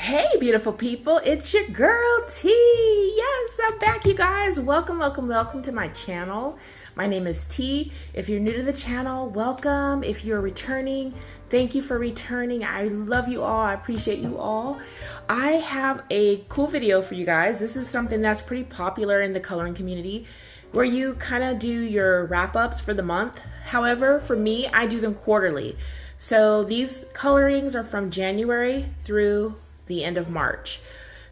Hey beautiful people, it's your girl T. Yes, I'm back, you guys. Welcome to my channel. My name is T. If you're new to the channel, welcome. If you're returning, thank you for returning. I love you all. I appreciate you all. I have a cool video for you guys. This is something that's pretty popular in the coloring community, where you kind of do your wrap-ups for the month. However, for me, I do them quarterly. So these colorings are from January through the end of March.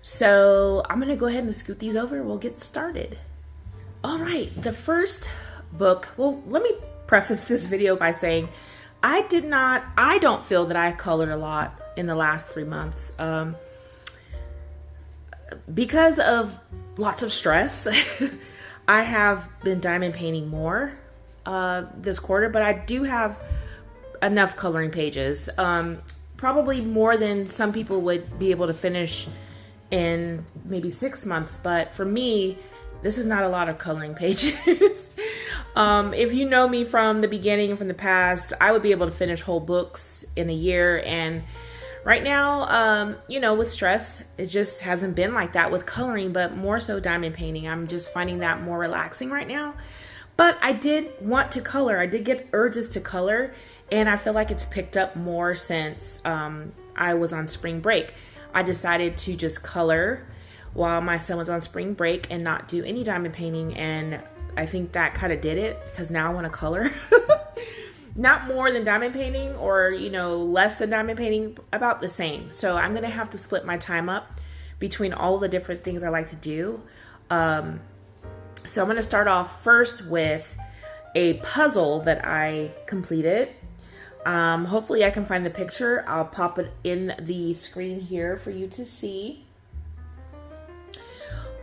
So I'm gonna go ahead and scoot these over and we'll get started. All right, the first book, well, let me preface this video by saying I don't feel that I colored a lot in the last 3 months because of lots of stress. I have been diamond painting more this quarter, but I do have enough coloring pages. Probably more than some people would be able to finish in maybe 6 months, but for me, this is not a lot of coloring pages. If you know me from the beginning and from the past, I would be able to finish whole books in a year, and right now, you know, with stress, it just hasn't been like that with coloring, but more so diamond painting. I'm just finding that more relaxing right now. But I did want to color. I did get urges to color, and I feel like it's picked up more since I was on spring break. I decided to just color while my son was on spring break and not do any diamond painting, and I think that kind of did it, because now I want to color. Not more than diamond painting, or, you know, less than diamond painting, about the same. So I'm going to have to split my time up between all the different things I like to do. So I'm going to start off first with a puzzle that I completed. Hopefully I can find the picture. I'll pop it in the screen here for you to see.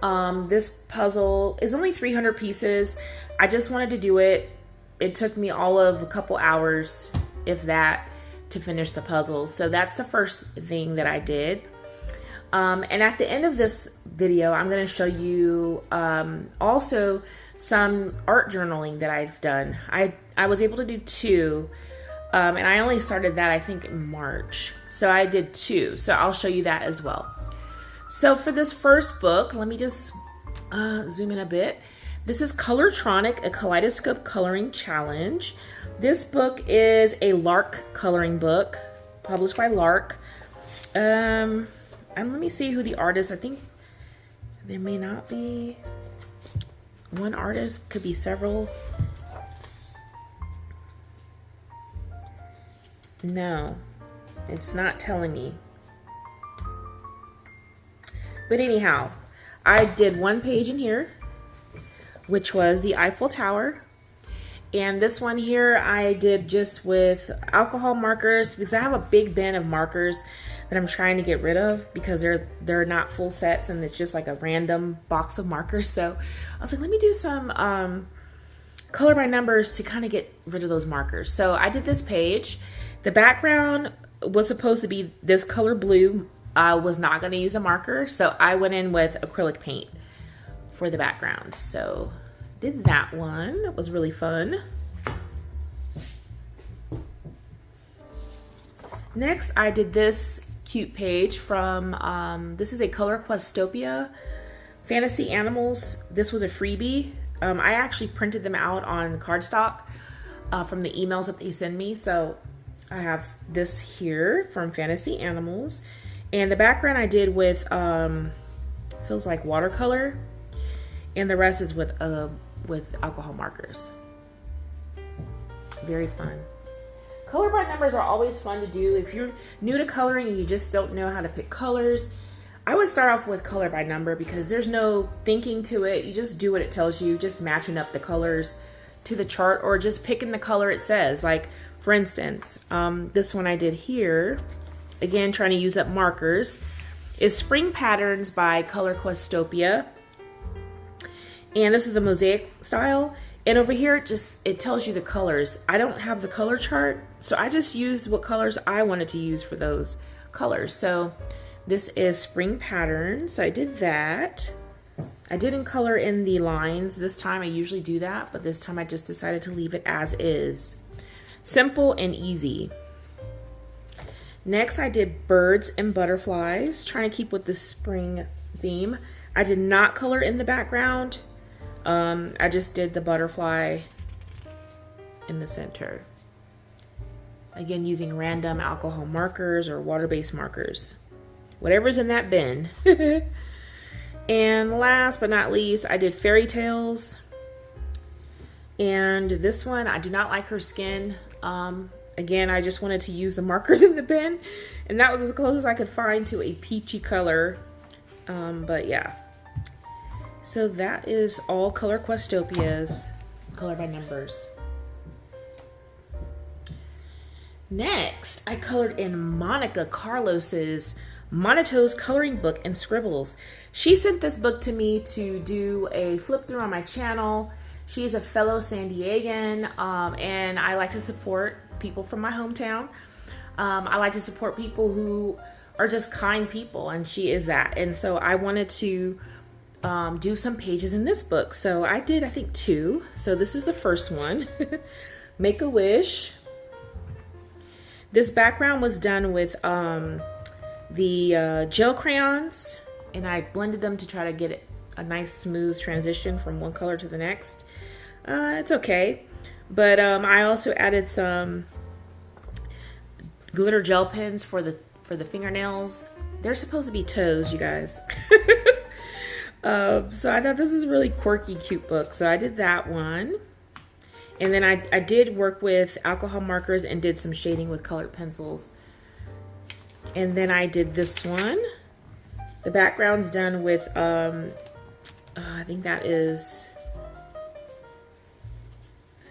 This puzzle is only 300 pieces. I just wanted to do it. It took me all of a couple hours, if that, to finish the puzzle. So that's the first thing that I did. And at the end of this video, I'm going to show you also some art journaling that I've done. I was able to do 2, and I only started that, I think, in March. So I did 2, so I'll show you that as well. So for this first book, let me just zoom in a bit. This is Colortronic, a Kaleidoscope Coloring Challenge. This book is a Lark coloring book, published by Lark. And let me see who the artist, I think there may not be one artist, could be several. No, it's not telling me. But anyhow, I did one page in here, which was the Eiffel Tower. And this one here I did just with alcohol markers, because I have a big bin of markers that I'm trying to get rid of, because they're not full sets and it's just like a random box of markers. So I was like, let me do some color by numbers to kind of get rid of those markers. So I did this page. The background was supposed to be this color blue. I was not going to use a marker, so I went in with acrylic paint for the background. So did that one. That was really fun. Next, I did this cute page from, this is a ColorQuestopia Fantasy Animals. This was a freebie. I actually printed them out on cardstock from the emails that they send me. So I have this here from Fantasy Animals. And the background I did with, feels like watercolor. And the rest is with alcohol markers. Very fun. Color by numbers are always fun to do. If you're new to coloring and you just don't know how to pick colors, I would start off with color by number, because there's no thinking to it. You just do what it tells you, just matching up the colors to the chart, or just picking the color it says. Like, for instance, this one I did here, again, trying to use up markers, is Spring Patterns by ColorQuestopia. And this is the mosaic style. And over here, it tells you the colors. I don't have the color chart, so I just used what colors I wanted to use for those colors. So this is Spring Patterns. So I did that. I didn't color in the lines this time. I usually do that, but this time I just decided to leave it as is. Simple and easy. Next, I did birds and butterflies, trying to keep with the spring theme. I did not color in the background. I just did the butterfly in the center. Again, using random alcohol markers or water-based markers. Whatever's in that bin. And last but not least, I did fairy tales. And this one, I do not like her skin. Again, I just wanted to use the markers in the bin. And that was as close as I could find to a peachy color. But yeah. So that is all ColorQuestopia's color by numbers. Next, I colored in Monica Carlos's Monitoes coloring book and scribbles. She sent this book to me to do a flip through on my channel. She's a fellow San Diegan, and I like to support people from my hometown. I like to support people who are just kind people, and she is that. And so I wanted to do some pages in this book. So I did, I think, 2. So this is the first one. Make a Wish. This background was done with the gel crayons, and I blended them to try to get a nice smooth transition from one color to the next. It's okay, but I also added some glitter gel pens for the fingernails. They're supposed to be toes, you guys. So I thought this is a really quirky, cute book, so I did that one. And then I did work with alcohol markers and did some shading with colored pencils. And then I did this one. The background's done with, I think that is,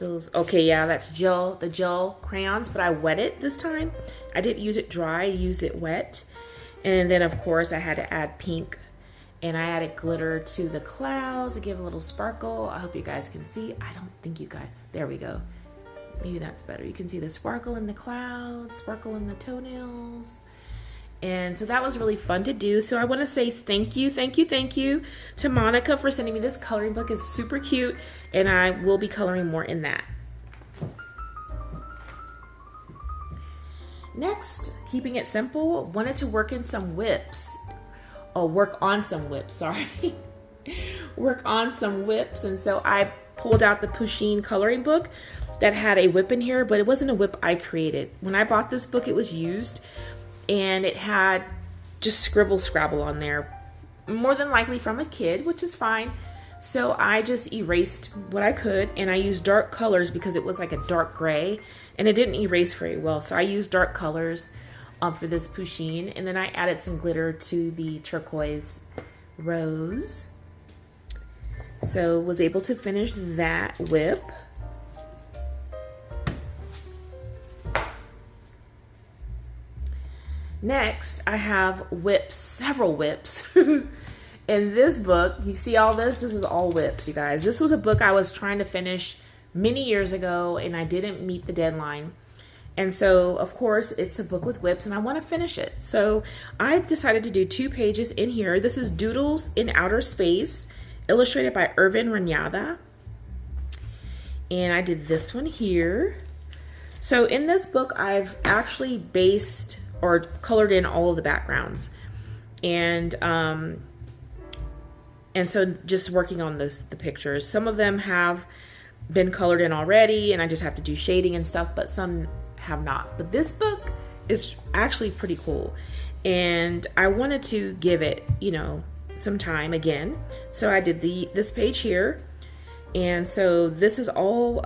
okay, yeah, that's the gel crayons, but I wet it this time. I didn't use it dry, I used it wet. And then, of course, I had to add pink. And I added glitter to the clouds to give a little sparkle. I hope you guys can see. I don't think you guys, there we go. Maybe that's better. You can see the sparkle in the clouds, sparkle in the toenails. And so that was really fun to do. So I want to say thank you to Monica for sending me this coloring book. It's super cute, and I will be coloring more in that. Next, keeping it simple, wanted to work in some whips. Work on some whips, sorry. Work on some whips. And so I pulled out the Pusheen coloring book that had a whip in here, but it wasn't a whip I created. When I bought this book, it was used, and it had just scribble scrabble on there, more than likely from a kid, which is fine. So I just erased what I could, and I used dark colors because it was like a dark gray, and it didn't erase very well. So I used dark colors for this Pusheen, and then I added some glitter to the turquoise rose. So was able to finish that whip. Next, I have whips, several whips. In this book, you see all this? This is all whips, you guys. This was a book I was trying to finish many years ago, and I didn't meet the deadline. And so, of course, it's a book with whips, and I want to finish it. So I decided to do 2 pages in here. This is Doodles in Outer Space, illustrated by Irvin Ranyada. And I did this one here. So in this book, I've actually based or colored in all of the backgrounds. And so just working on the pictures. Some of them have been colored in already, and I just have to do shading and stuff, but some have not. But this book is actually pretty cool, and I wanted to give it, you know, some time again. So I did this page here, and so this is all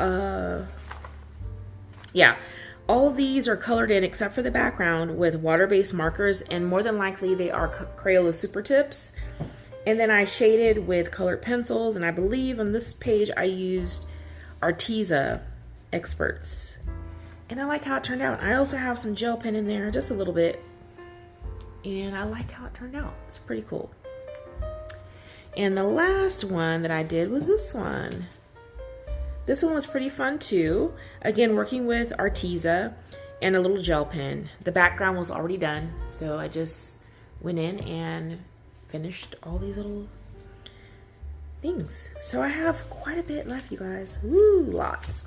all of these are colored in except for the background with water-based markers, and more than likely they are Crayola Super Tips. And then I shaded with colored pencils, and I believe on this page I used Arteza Experts. And I like how it turned out. I also have some gel pen in there, just a little bit. And I like how it turned out. It's pretty cool. And the last one that I did was this one. This one was pretty fun too. Again, working with Arteza and a little gel pen. The background was already done, so I just went in and finished all these little things. So I have quite a bit left, you guys. Woo, lots.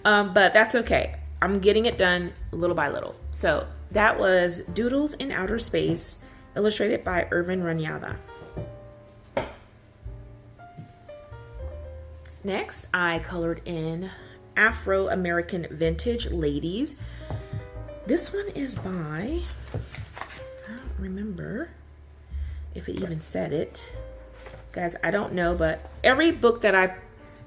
But that's okay. I'm getting it done little by little. So that was Doodles in Outer Space, illustrated by Irvin Ranyada. Next, I colored in Afro American Vintage Ladies. This one is by, I don't remember if it even said it. Guys, I don't know, but every book that I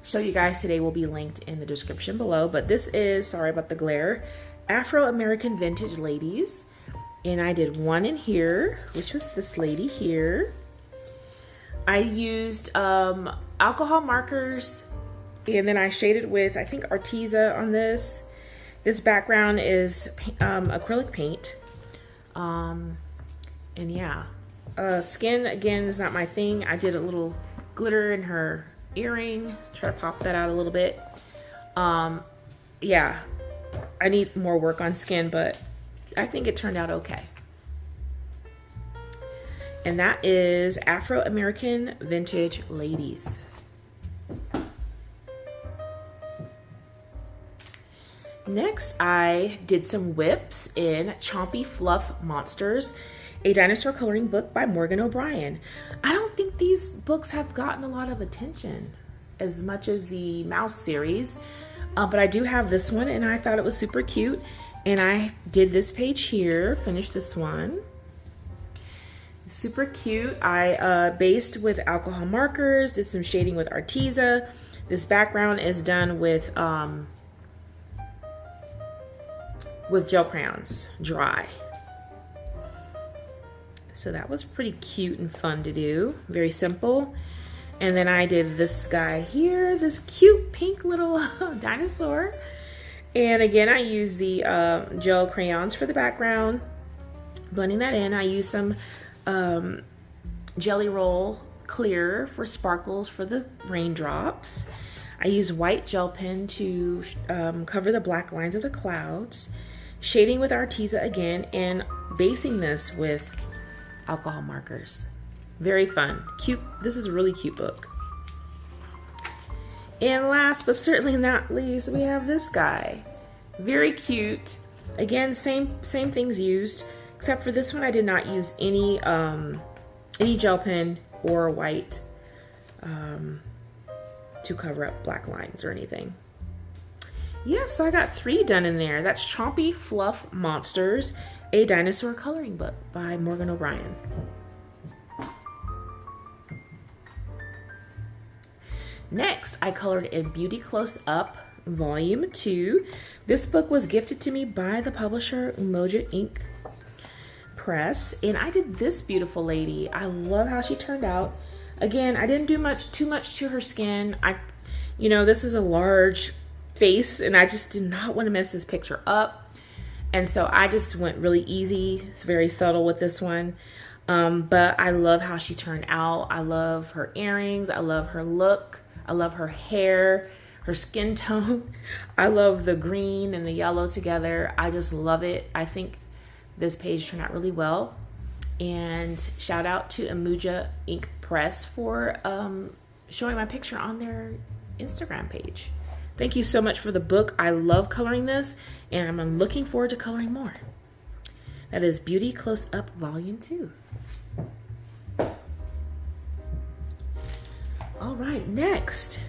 show you guys today will be linked in the description below. But this is, sorry about the glare, Afro American Vintage Ladies. And I did one in here, which was this lady here. I used alcohol markers, and then I shaded with, I think, Arteza on this. This background is acrylic paint. And yeah, skin, again, is not my thing. I did a little glitter in her earring, try to pop that out a little bit. Yeah, I need more work on skin, but I think it turned out okay. And that is Afro American Vintage Ladies. Next, I did some whips in Chompy Fluff Monsters, a dinosaur coloring book by Morgan O'Brien. I don't think these books have gotten a lot of attention as much as the Mouse series, but I do have this one, and I thought it was super cute. And I did this page here, finished this one. Super cute. I based with alcohol markers, did some shading with Arteza. This background is done with gel crayons, dry. So that was pretty cute and fun to do. Very simple. And then I did this guy here, this cute pink little dinosaur. And again, I used the gel crayons for the background, blending that in. I used some Jelly Roll clear for sparkles for the raindrops. I used white gel pen to cover the black lines of the clouds, shading with Arteza again, and basing this with alcohol markers. Very fun, cute. This is a really cute book. And last but certainly not least, we have this guy. Very cute. Again, same things used, except for this one I did not use any gel pen or white to cover up black lines or anything. Yeah, so I got 3 done in there. That's Chompy Fluff Monsters, a dinosaur coloring book by Morgan O'Brien. Next, I colored in Beauty Close Up Volume 2. This book was gifted to me by the publisher Umoja Ink Press, and I did this beautiful lady. I love how she turned out. Again, I didn't do too much to her skin. This is a large face, and I just did not want to mess this picture up, and so I just went really easy. It's very subtle with this one, but I love how she turned out. I love her earrings. I love her look. I love her hair, her skin tone. I love the green and the yellow together. I just love it. I think this page turned out really well. And shout out to Umoja Ink Press for showing my picture on their Instagram page. Thank you so much for the book. I love coloring this, and I'm looking forward to coloring more. That is Beauty Close Up Volume 2. All right, next,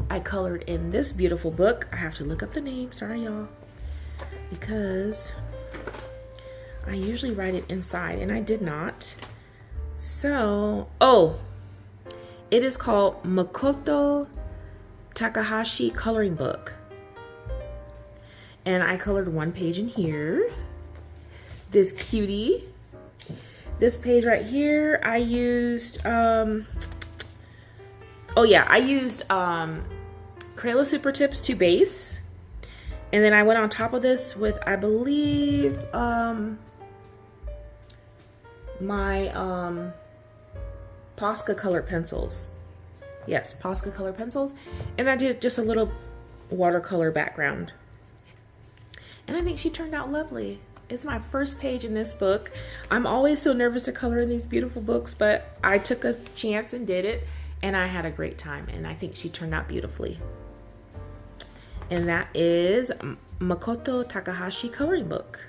I colored in this beautiful book. I have to look up the name, sorry y'all, because I usually write it inside, and I did not. So, it is called Makoto Takahashi Coloring Book. And I colored 1 page in here. This cutie. This page right here, I used, I used Crayola Super Tips to base. And then I went on top of this with, I believe, my Posca colored pencils. Yes, Posca colored pencils. And I did just a little watercolor background. And I think she turned out lovely. It's my first page in this book. I'm always so nervous to color in these beautiful books, but I took a chance and did it, and I had a great time, and I think she turned out beautifully. And that is Makoto Takahashi Coloring Book.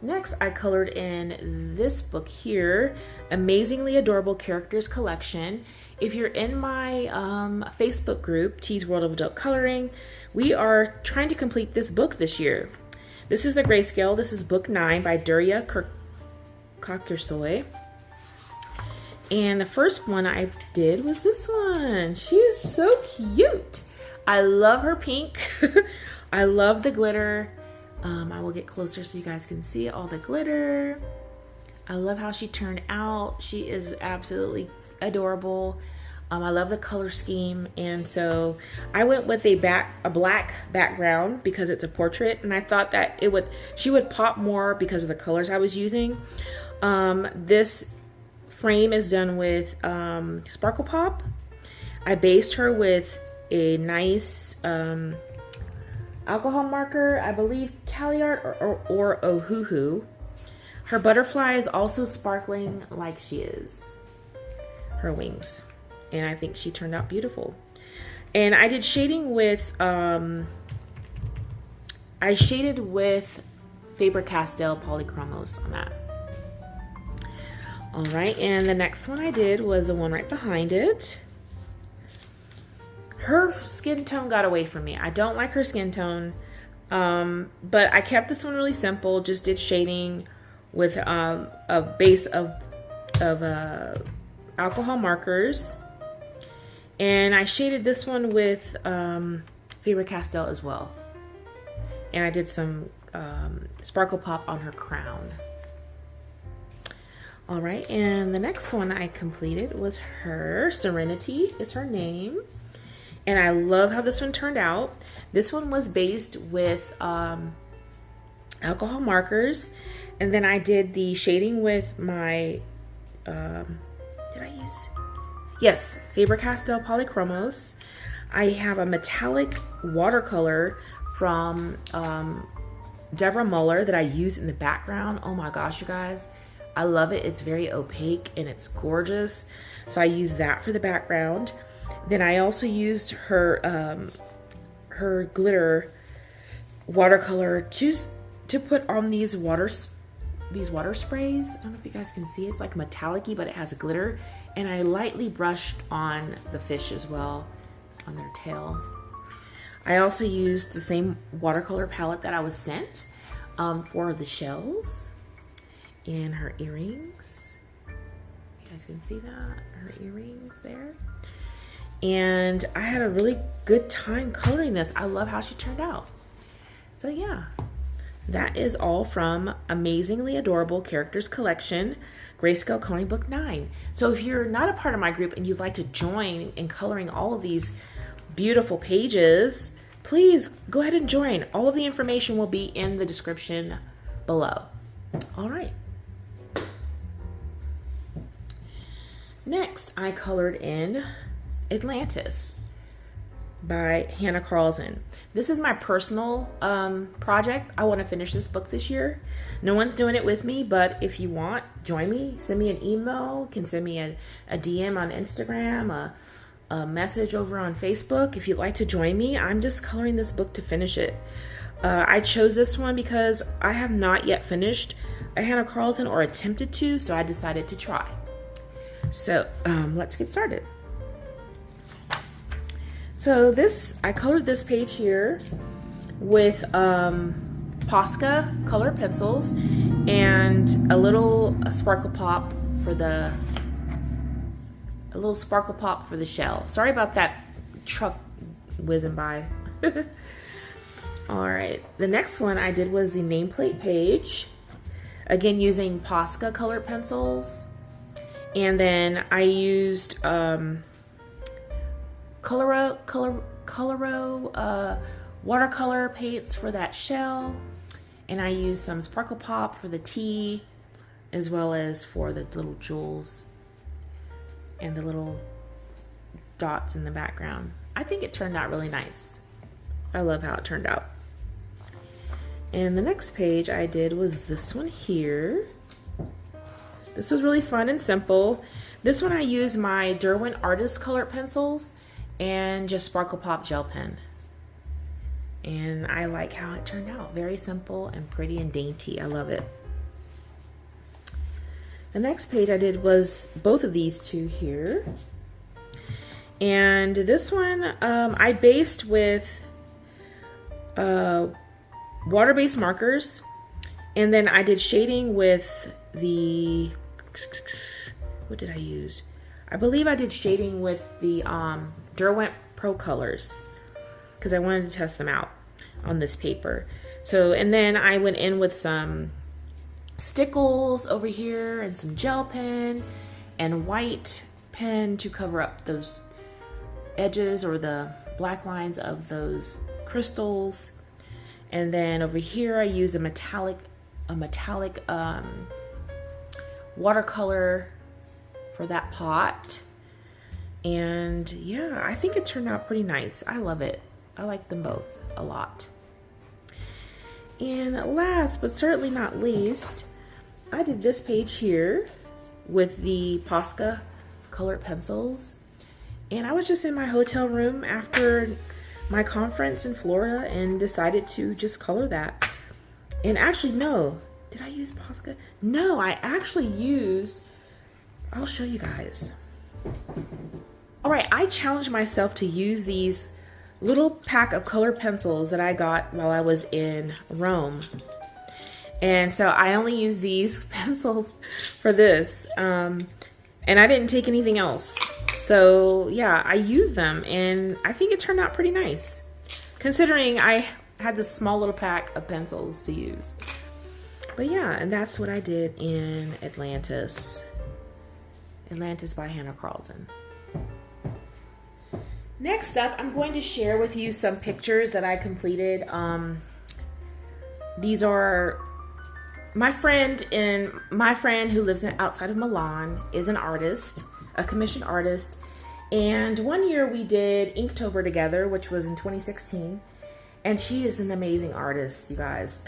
Next, I colored in this book here, Amazingly Adorable Characters Collection. If you're in my Facebook group, T's World of Adult Coloring, we are trying to complete this book this year. This is the Grayscale. This is book 9 by Durya Kakursoy. And the first one I did was this one. She is so cute. I love her pink. I love the glitter. I will get closer so you guys can see all the glitter. I love how she turned out. She is absolutely adorable. I love the color scheme, and so I went with a black background because it's a portrait, and I thought that she would pop more because of the colors I was using. This frame is done with Sparkle Pop. I based her with a nice alcohol marker, I believe Cali Art or Ohuhu. Her butterfly is also sparkling like she is. Her wings. And I think she turned out beautiful. And I did shading with, I shaded with Faber-Castell Polychromos on that. All right, and the next one I did was the one right behind it. Her skin tone got away from me. I don't like her skin tone, but I kept this one really simple. Just did shading with a base of alcohol markers, and I shaded this one with Faber-Castell as well. And I did some Sparkle Pop on her crown. All right, and the next one I completed was her Serenity. Is her name. And I love how this one turned out. This one was based with alcohol markers. And then I did the shading with my, yes, Faber-Castell Polychromos. I have a metallic watercolor from Deborah Muller that I use in the background. Oh my gosh, you guys. I love it. It's very opaque and it's gorgeous. So I use that for the background. Then I also used her her glitter watercolor to put on these water sprays. I don't know if you guys can see. It's like metallic-y, but it has glitter. And I lightly brushed on the fish as well, on their tail. I also used the same watercolor palette that I was sent for the shells and her earrings. You guys can see that, her earrings there. And I had a really good time coloring this. I love how she turned out. So yeah, that is all from Amazingly Adorable Characters Collection, Grayscale Coloring Book 9. So if you're not a part of my group and you'd like to join in coloring all of these beautiful pages, please go ahead and join. All of the information will be in the description below. All right. Next, I colored in Atlantis by Hannah Carlson. This is my personal project. I want to finish this book this year. No one's doing it with me, but if you want, join me. Send me an email. You can send me a DM on Instagram, a message over on Facebook. If you'd like to join me, I'm just coloring this book to finish it. I chose this one because I have not yet finished a Hannah Carlson or attempted to, so I decided to try. So let's get started. So I colored this page here with Posca color pencils and a little sparkle pop for the shell. Sorry about that truck whizzing by. All right, the next one I did was the nameplate page, again using Posca colored pencils, and then I used Coloro watercolor paints for that shell, and I used some Sparkle Pop for the T, as well as for the little jewels and the little dots in the background. I think it turned out really nice. I love how it turned out. And the next page I did was this one here. This was really fun and simple. This one I used my Derwent Artist colored pencils and just Sparkle Pop gel pen. And I like how it turned out. Very simple and pretty and dainty. I love it. The next page I did was both of these two here. And this one I based with water-based markers. And then I did shading with the, what did I use? I believe I did shading with the Derwent Pro Colors because I wanted to test them out on this paper. So, and then I went in with some stickles over here and some gel pen and white pen to cover up those edges or the black lines of those crystals. And then over here I use a metallic watercolor for that pot. And yeah, I think it turned out pretty nice. I love it. I like them both a lot. And last but certainly not least, I did this page here with the Posca colored pencils. And I was just in my hotel room after my conference in Florida and decided to just color that. And actually, no, did I use Posca? No, I actually used, I'll show you guys. All right, I challenged myself to use these little pack of colored pencils that I got while I was in Rome. And so I only used these pencils for this. And I didn't take anything else. So yeah, I used them and I think it turned out pretty nice, considering I had this small little pack of pencils to use. But yeah, and that's what I did in Atlantis. Atlantis by Hannah Carlson. Next up, I'm going to share with you some pictures that I completed. These are my friend who lives outside of Milan is an artist, a commissioned artist. And one year we did Inktober together, which was in 2016. And she is an amazing artist, you guys.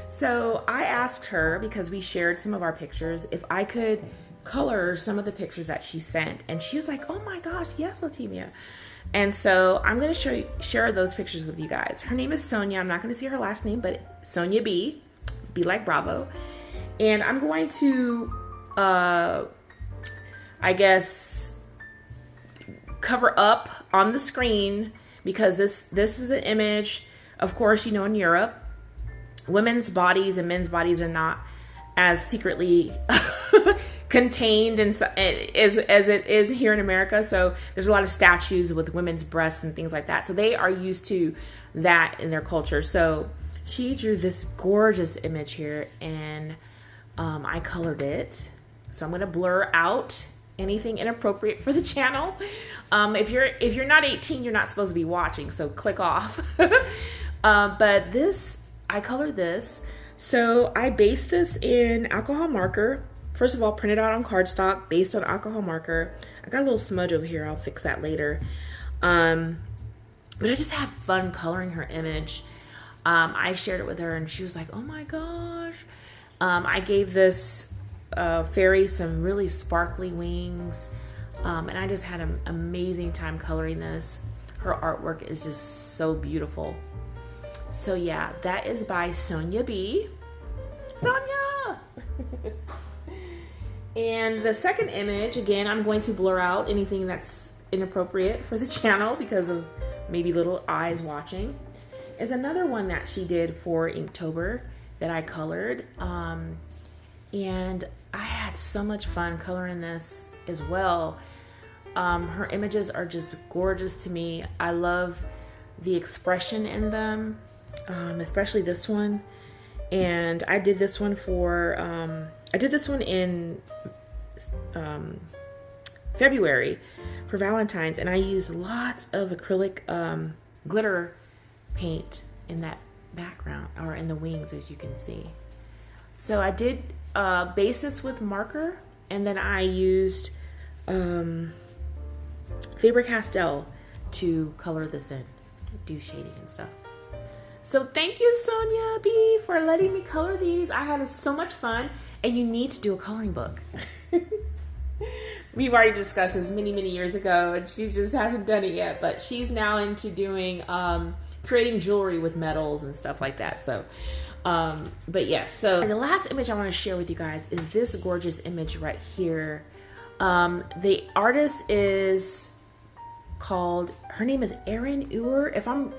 So I asked her, because we shared some of our pictures, if I could color some of the pictures that she sent. And she was like, oh my gosh, yes, Latimia. And so I'm going to share those pictures with you guys. Her name is Sonia. I'm not going to say her last name, but Sonia B like Bravo. And I'm going to, I guess, cover up on the screen, because this is an image, of course, you know, in Europe, women's bodies and men's bodies are not as secretly contained as it is here in America. So there's a lot of statues with women's breasts and things like that. So they are used to that in their culture. So she drew this gorgeous image here, and I colored it. So I'm going to blur out anything inappropriate for the channel. If you're not 18, you're not supposed to be watching, so click off. But this, I colored this. So I based this in alcohol marker. First of all, printed out on cardstock, based on alcohol marker. I got a little smudge over here. I'll fix that later. But I just had fun coloring her image. I shared it with her and she was like, oh my gosh. I gave this fairy some really sparkly wings. And I just had an amazing time coloring this. Her artwork is just so beautiful. So yeah, that is by Sonia B. Sonia! And the second image, again, I'm going to blur out anything that's inappropriate for the channel because of maybe little eyes watching, is another one that she did for Inktober that I colored. And I had so much fun coloring this as well. Her images are just gorgeous to me. I love the expression in them, especially this one. And I did this one in February for Valentine's, and I used lots of acrylic glitter paint in that background, or in the wings, as you can see. So I did base this with marker, and then I used Faber-Castell to color this in, do shading and stuff. So thank you, Sonia B, for letting me color these. I had so much fun, and you need to do a coloring book. We've already discussed this many years ago, and she just hasn't done it yet, but she's now into doing creating jewelry with metals and stuff like that. So, but yes, so the last image I want to share with you guys is this gorgeous image right here. The artist is called, her name is Erin Ewer. If I'm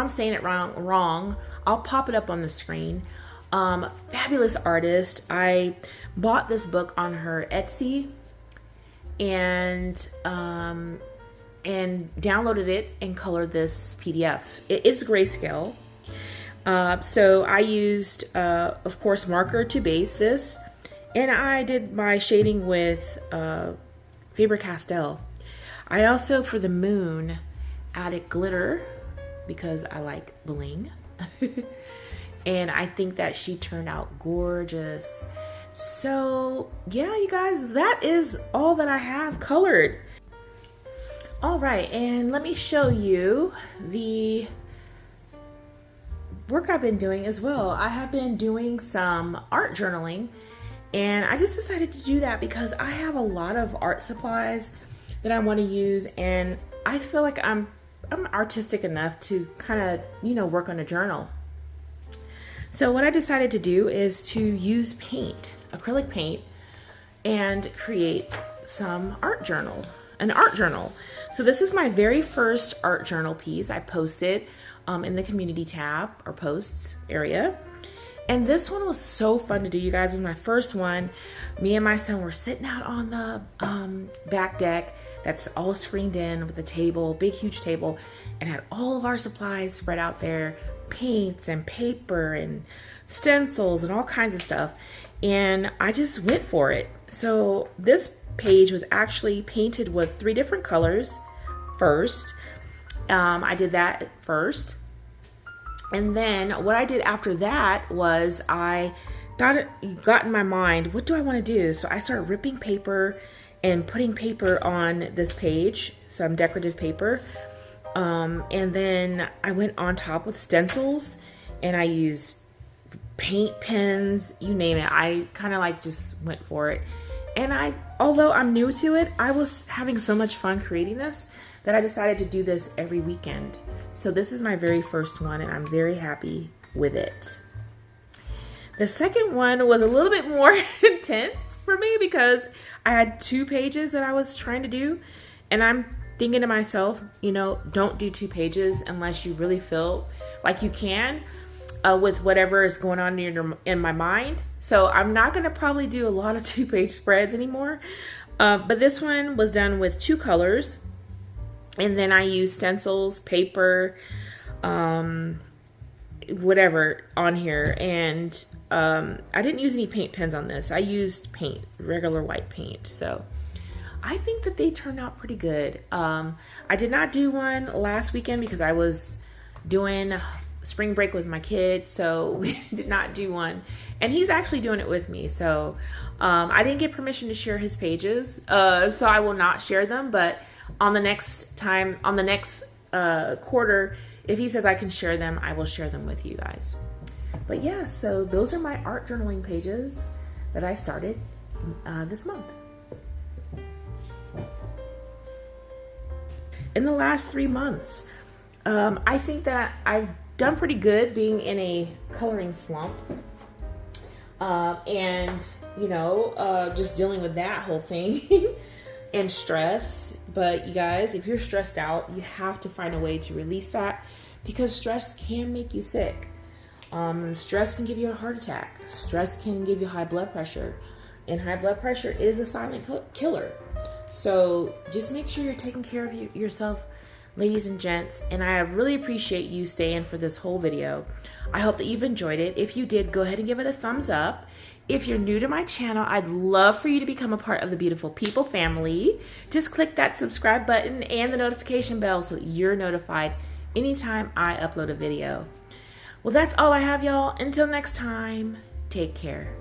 saying it wrong, I'll pop it up on the screen. Fabulous artist. I bought this book on her Etsy and downloaded it and colored this PDF. It's grayscale. So I used, of course, marker to base this, and I did my shading with Faber-Castell. I also, for the moon, added glitter because I like bling. And I think that she turned out gorgeous. So yeah, you guys, that is all that I have colored. All right, and let me show you the work I've been doing as well. I have been doing some art journaling, and I just decided to do that because I have a lot of art supplies that I want to use, and I feel like I'm artistic enough to kind of, you know, work on a journal. So what I decided to do is to use paint, acrylic paint, and create an art journal. So this is my very first art journal piece. I posted in the community tab or posts area. And this one was so fun to do, you guys. It was my first one. Me and my son were sitting out on the back deck that's all screened in with a table, big, huge table, and had all of our supplies spread out there, paints and paper and stencils and all kinds of stuff. And I just went for it. So this page was actually painted with 3 different colors first. I did that first. And then what I did after that was I thought it got in my mind, what do I want to do? So I started ripping paper and putting paper on this page, some decorative paper. And then I went on top with stencils, and I used paint pens, you name it. I kind of like just went for it. And although I'm new to it, I was having so much fun creating this that I decided to do this every weekend. So this is my very first one, and I'm very happy with it. The second one was a little bit more intense for me because I had 2 pages that I was trying to do, and I'm thinking to myself, you know, don't do 2 pages unless you really feel like you can with whatever is going on in my mind. So I'm not going to probably do a lot of 2-page spreads anymore. But this one was done with 2 colors. And then I used stencils, paper, whatever on here. And I didn't use any paint pens on this. I used paint, regular white paint. So I think that they turned out pretty good. I did not do one last weekend because I was doing spring break with my kid, so we did not do one. And he's actually doing it with me. So I didn't get permission to share his pages, so I will not share them. But on the next quarter, if he says I can share them, I will share them with you guys. But yeah, so those are my art journaling pages that I started this month. In the last 3 months, I think that I've done pretty good being in a coloring slump. And, you know, just dealing with that whole thing and stress. But you guys, if you're stressed out, you have to find a way to release that, because stress can make you sick. Stress can give you a heart attack. Stress can give you high blood pressure. And high blood pressure is a silent killer. So just make sure you're taking care of yourself, ladies and gents. And I really appreciate you staying for this whole video. I hope that you've enjoyed it. If you did, go ahead and give it a thumbs up. If you're new to my channel, I'd love for you to become a part of the Beautiful People family. Just click that subscribe button and the notification bell so that you're notified anytime I upload a video. Well, that's all I have, y'all. Until next time, take care.